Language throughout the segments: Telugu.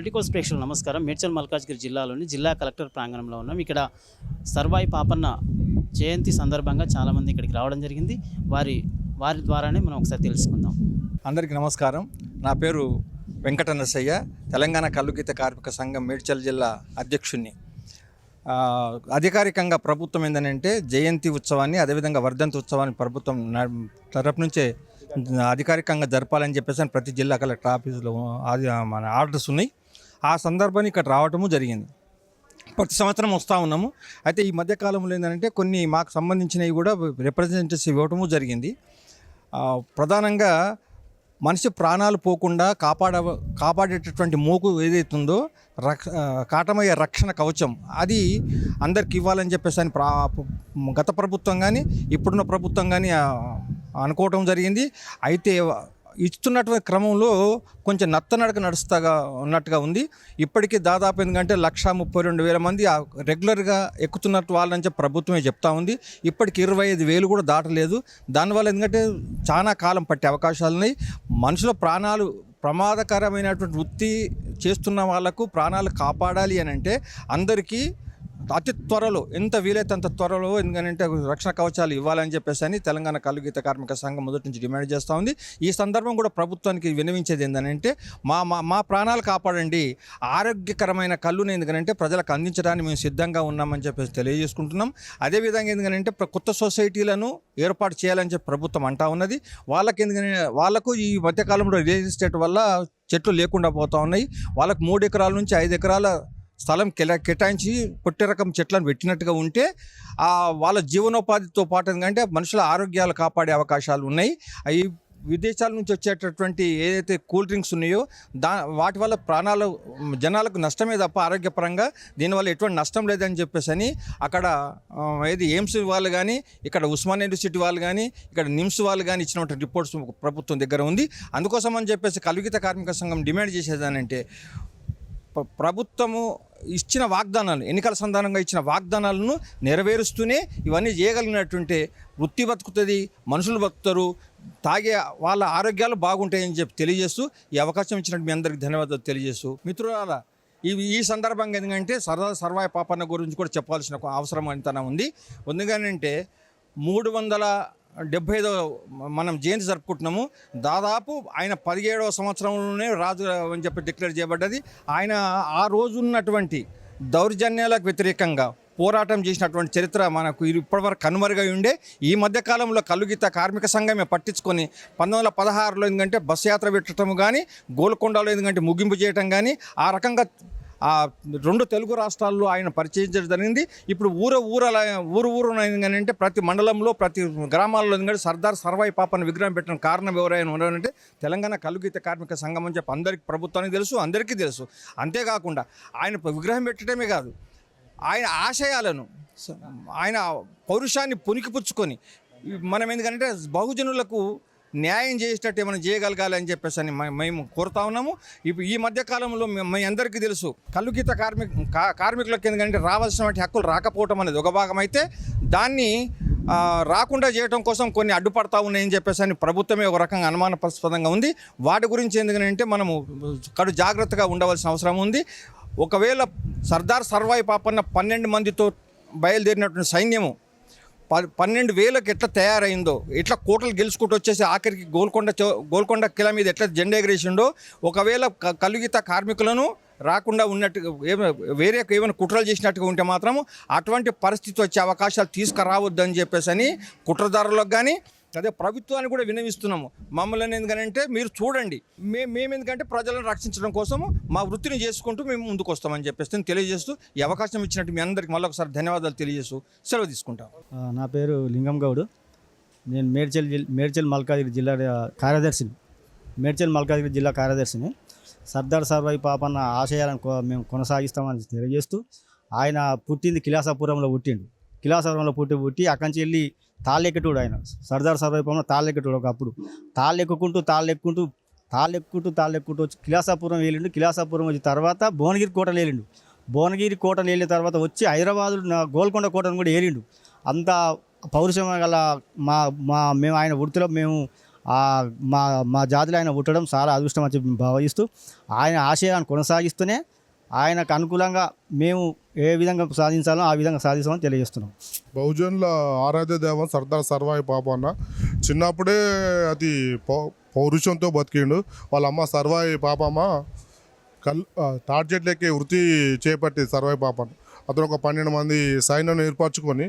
పొలిటికోస్ ప్రేక్షకులు నమస్కారం. మేడ్చల్ మల్కాజ్గిరి జిల్లాలోని జిల్లా కలెక్టర్ ప్రాంగణంలో ఉన్నాం. ఇక్కడ సర్వాయి పాపన్న జయంతి సందర్భంగా చాలామంది ఇక్కడికి రావడం జరిగింది. వారి ద్వారానే మనం ఒకసారి తెలుసుకుందాం. అందరికీ నమస్కారం. నా పేరు వెంకట నరసయ్య, తెలంగాణ కల్లుగీత కార్మిక సంఘం మేడ్చల్ జిల్లా అధ్యక్షుడిని. అధికారికంగా ప్రభుత్వం ఏంటంటే జయంతి ఉత్సవాన్ని, అదేవిధంగా వర్ధంతి ఉత్సవాన్ని ప్రభుత్వం తరపు నుంచే అధికారికంగా జరపాలని చెప్పేసి ప్రతి జిల్లా కలెక్టర్ ఆఫీసులో మన ఆర్డర్స్ ఉన్నాయి. ఆ సందర్భాన్ని ఇక్కడ రావటము జరిగింది. ప్రతి సంవత్సరం వస్తూ ఉన్నాము. అయితే ఈ మధ్యకాలంలో ఏంటంటే కొన్ని మాకు సంబంధించినవి కూడా రిప్రజెంటేటివ్స్ ఇవ్వటము జరిగింది. ప్రధానంగా మనిషి ప్రాణాలు పోకుండా కాపాడేటటువంటి మోకు ఏదైతుందో కాటమయ్యే రక్షణ కవచం అది అందరికి ఇవ్వాలని చెప్పేసి అని గత ప్రభుత్వం కానీ ఇప్పుడున్న ప్రభుత్వం కానీ అనుకోవటం జరిగింది. అయితే ఇస్తున్నటువంటి క్రమంలో కొంచెం నత్తనడక ఉన్నట్టుగా ఉంది. ఇప్పటికీ దాదాపు ఎందుకంటే 132,000 మంది రెగ్యులర్గా ఎక్కుతున్నట్టు వాళ్ళని చెప్పి ప్రభుత్వమే చెప్తా ఉంది. ఇప్పటికి 25,000 కూడా దాటలేదు. దానివల్ల ఎందుకంటే చాలా కాలం పట్టే అవకాశాలు ఉన్నాయి. మనుషుల ప్రాణాలు ప్రమాదకరమైనటువంటి వృత్తి చేస్తున్న వాళ్లకు ప్రాణాలు కాపాడాలి అని అంటే అందరికీ అతి త్వరలో, ఎంత వీలైతే అంత త్వరలో ఎందుకంటే రక్షణ కవచాలు ఇవ్వాలని చెప్పేసి అని తెలంగాణ కల్లుగీత కార్మిక సంఘం మొదటి నుంచి డిమాండ్ చేస్తూ ఉంది. ఈ సందర్భం కూడా ప్రభుత్వానికి విన్నవించేది ఏంటంటే మా ప్రాణాలు కాపాడండి, ఆరోగ్యకరమైన కళ్ళుని ఎందుకంటే ప్రజలకు అందించడానికి మేము సిద్ధంగా ఉన్నామని చెప్పేసి తెలియజేసుకుంటున్నాం. అదేవిధంగా ఎందుకంటే కొత్త సొసైటీలను ఏర్పాటు చేయాలని చెప్పి ప్రభుత్వం అంటా ఉన్నది. వాళ్ళకు ఈ మధ్యకాలంలో రియల్ ఎస్టేట్ వల్ల చెట్లు లేకుండా పోతూ ఉన్నాయి. వాళ్ళకు 3 ఎకరాల నుంచి 5 ఎకరాల స్థలం కేటాయించి పొట్టి రకం చెట్లను పెట్టినట్టుగా ఉంటే వాళ్ళ జీవనోపాధితో పాటు ఎందుకంటే మనుషుల ఆరోగ్యాలు కాపాడే అవకాశాలు ఉన్నాయి. అవి విదేశాల నుంచి వచ్చేటటువంటి ఏదైతే కూల్ డ్రింక్స్ ఉన్నాయో వాటి వల్ల జనాలకు నష్టమే తప్ప ఆరోగ్యపరంగా దీనివల్ల ఎటువంటి నష్టం లేదని చెప్పేసి అని అక్కడ ఎయిమ్స్ వాళ్ళు కానీ, ఇక్కడ ఉస్మానియా యూనివర్సిటీ వాళ్ళు కానీ, ఇక్కడ నిమ్స్ వాళ్ళు కానీ ఇచ్చినటువంటి రిపోర్ట్స్ ప్రభుత్వం దగ్గర ఉంది. అందుకోసం అని చెప్పేసి కల్లుగీత కార్మిక సంఘం డిమాండ్ చేసేదానంటే ప్రభుత్వము ఇచ్చిన వాగ్దానాలు, ఎన్నికల సందర్భంగా ఇచ్చిన వాగ్దానాలను నెరవేరుస్తూనే ఇవన్నీ చేయగలిగినట్టుంటే వృత్తి బతుకుతుంది, మనుషులు బతుకుతారు, తాగే వాళ్ళ ఆరోగ్యాలు బాగుంటాయని చెప్పి తెలియజేస్తూ ఈ అవకాశం ఇచ్చినట్టు మీ అందరికీ ధన్యవాదాలు తెలియజేస్తూ మిత్రులారా, ఈ సందర్భంగా ఎందుకంటే సర్వాయి పాపన్న గురించి కూడా చెప్పాల్సిన అవసరం అంతనా ఉంది. ఎందుకంటే 375 మనం జయంతి జరుపుకుంటున్నాము. దాదాపు ఆయన 17వ సంవత్సరంలోనే రాజు అని చెప్పి డిక్లేర్ చేయబడ్డది. ఆయన ఆ రోజు ఉన్నటువంటి దౌర్జన్యాలకు వ్యతిరేకంగా పోరాటం చేసినటువంటి చరిత్ర మనకు ఇప్పటివరకు కనుమరుగై ఉండే. ఈ మధ్యకాలంలో కల్లుగీత కార్మిక సంఘమే పట్టించుకొని 1916లో ఎందుకంటే బస్సు యాత్ర పెట్టడం కానీ, గోల్కొండలో ఎందుకంటే ముగింపు చేయటం కానీ, ఆ రకంగా 2 తెలుగు రాష్ట్రాల్లో ఆయన పరిచయించడం జరిగింది. ఇప్పుడు ఊరు ఎందుకంటే ప్రతి మండలంలో, ప్రతి గ్రామాల్లో ఎందుకంటే సర్దార్ సర్వాయి పాపన్న విగ్రహం పెట్టిన కారణం ఎవరైనా ఉన్నారంటే తెలంగాణ కల్లుగీత కార్మిక సంఘం అని చెప్పి అందరికీ ప్రభుత్వానికి తెలుసు, అందరికీ తెలుసు. అంతేకాకుండా ఆయన విగ్రహం పెట్టడమే కాదు, ఆయన ఆశయాలను, ఆయన పౌరుషాన్ని పుణికిపుచ్చుకొని మనం ఎందుకంటే బహుజనులకు న్యాయం చేసేటట్టు ఏమైనా చేయగలగాలని చెప్పేసి అని మేము కోరుతా ఉన్నాము. ఇప్పుడు ఈ మధ్యకాలంలో మీ అందరికీ తెలుసు కల్లుగీత కార్మికులకు ఎందుకంటే రావాల్సినటువంటి హక్కులు రాకపోవటం అనేది ఒక భాగం అయితే, దాన్ని రాకుండా చేయడం కోసం కొన్ని అడ్డుపడతా ఉన్నాయని చెప్పేసి అని ప్రభుత్వమే ఒక రకంగా అనుమానాస్పదంగా ఉంది. వాటి గురించి ఎందుకంటే మనము కడు జాగ్రత్తగా ఉండవలసిన అవసరం ఉంది. ఒకవేళ సర్దార్ సర్వాయి పాపన్న 12 మందితో బయలుదేరినటువంటి సైన్యము 12,000కి ఎట్లా తయారైందో, ఎట్లా కోటలు గెలుచుకుంటూ వచ్చేసి ఆఖరికి గోల్కొండ కిల మీద ఎట్లా జెండా ఎగరేసిండో, ఒకవేళ కల్లుగీత కార్మికులను రాకుండా ఉన్నట్టు వేరే ఏమైనా కుట్రలు చేసినట్టుగా ఉంటే మాత్రం అటువంటి పరిస్థితి వచ్చే అవకాశాలు తీసుకురావద్దని చెప్పేసి అని కుట్రదారులకు కానీ, అదే ప్రభుత్వాన్ని కూడా విన్నవిస్తున్నాము. మమ్మల్ని ఎందుకంటే మీరు చూడండి, మేము ఎందుకంటే ప్రజలను రక్షించడం కోసము మా వృత్తిని చేసుకుంటూ మేము ముందుకు వస్తామని చెప్పేసి తెలియజేస్తూ ఈ అవకాశం ఇచ్చినట్టు మీ అందరికీ మళ్ళీ ఒకసారి ధన్యవాదాలు తెలియజేస్తూ సెలవు తీసుకుంటాం. నా పేరు లింగం గౌడ్. నేను మేడ్చల్ మల్కాజ్గిరి జిల్లా కార్యదర్శిని. మల్కాజ్గిరి జిల్లా కార్యదర్శిని. సర్దార్ సర్వాయి పాపన్న ఆశయాలను మేము కొనసాగిస్తామని తెలియజేస్తూ, ఆయన పుట్టింది కిలాసాపురంలో పుట్టి అక్కడి నుంచి వెళ్ళి తాళ్ళెక్కటూడు. ఆయన సర్దార్ సర్వాయి పాపన్న తాళ్ళెక్కటూడు. ఒకప్పుడు తాళ్ళెక్కుంటూ వచ్చి కిలాసాపురం వెళ్ళిండు. కిలాసాపురం వచ్చిన తర్వాత భువనగిరి కోటలు వెళ్ళిండు. భువనగిరి కోటలు వెళ్ళిన తర్వాత వచ్చి హైదరాబాద్ గోల్కొండ కోటను కూడా ఏలిండు. అంత పౌరుషం గల మేము ఆయన వృత్తిలో మేము మా మా జాతిలో ఆయన పుట్టడం చాలా అదృష్టం అని చెప్పి భావిస్తూ ఆయన ఆశయాన్ని కొనసాగిస్తూనే ఆయనకు అనుకూలంగా మేము ఏ విధంగా సాధించాలో ఆ విధంగా సాధిస్తామని తెలియజేస్తున్నాం. బహుజనుల ఆరాధ్య దైవం సర్దార్ సర్వాయి పాపన్న చిన్నప్పుడే అతి పౌరుషంతో బతికిండు. వాళ్ళ అమ్మ సర్వాయి పాపమ్మ తాటి చెట్లకి వృత్తి చేపట్టి సర్వాయి పాపన్న. అతను ఒక 12 మంది సైన్యాన్ని ఏర్పరచుకొని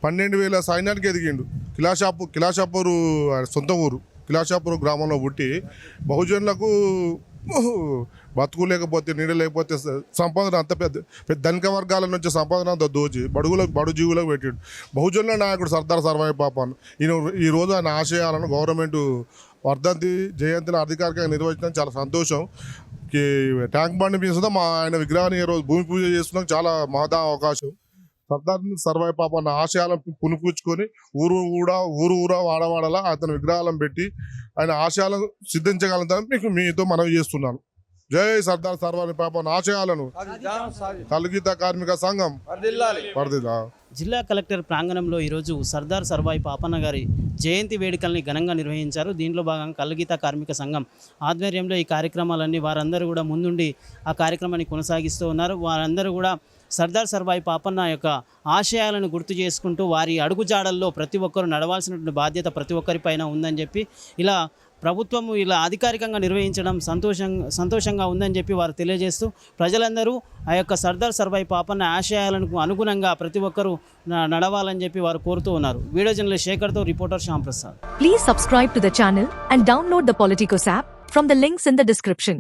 12,000 సైన్యానికి ఎదిగిండు. కిలాషాపూరు సొంత ఊరు కిలాషాపూర్ గ్రామంలో పుట్టి బహుజనులకు బతుకు లేకపోతే నీడ లేకపోతే సంపాదన అంత పెద్ద ధనిక వర్గాల నుంచి సంపాదన అంత దోచి బడు జీవులకు పెట్టాడు. బహుజనుల నాయకుడు సర్దార్ సర్వాయి పాపన్. ఈ రోజు ఆయన ఆశయాలను గవర్నమెంట్ వర్ధంతి జయంతిని అధికారికంగా నిర్వహించడం చాలా సంతోషం. ట్యాంక్ బండి మీద మా ఆయన విగ్రహాన్ని ఈ రోజు భూమి పూజ చేస్తున్నాం. చాలా మహదా అవకాశం. సర్దార్ సర్వాయి పాపన్న ఆశయాలను పునిపుచ్చుకొని ఊరా వాడవాడలా అతని విగ్రహాలను పెట్టి ఆయన ఆశయాలను సిద్ధించగలుగుతాను మీతో మనవి చేస్తున్నాను. జై సర్దార్ సర్వాయి పాపన్న ఆశయాలను కల్గిత కార్మిక సంఘం వర్ధిల్లా. జిల్లా కలెక్టర్ ప్రాంగణంలో ఈరోజు సర్దార్ సర్వాయి పాపన్న గారి జయంతి వేడుకల్ని ఘనంగా నిర్వహించారు. దీంట్లో భాగంగా కల్గిత కార్మిక సంఘం ఆధ్వర్యంలో ఈ కార్యక్రమాలన్నీ వారందరూ కూడా ముందుండి ఆ కార్యక్రమాన్ని కొనసాగిస్తూ ఉన్నారు. వారందరూ కూడా సర్దార్ సర్వాయి పాపన్న యొక్క ఆశయాలను గుర్తు చేసుకుంటూ వారి అడుగుజాడల్లో ప్రతి ఒక్కరూ నడవాల్సినటువంటి బాధ్యత ప్రతి ఒక్కరిపైన ఉందని చెప్పి ఇలా ప్రభుత్వము ఇలా అధికారికంగా నిర్వహించడం సంతోషంగా ఉందని చెప్పి వారు తెలియజేస్తూ ప్రజలందరూ ఆ యొక్క సర్దార్ సర్వాయి పాపన్న ఆశయాలకు అనుగుణంగా ప్రతి ఒక్కరూ నడవాలని చెప్పి వారు కోరుతూ ఉన్నారు. వీడియో జర్నలిస్ట్ శేఖర్తో reporter Shyam Prasad. Please subscribe to the channel and download the Politicos app from the links in the description.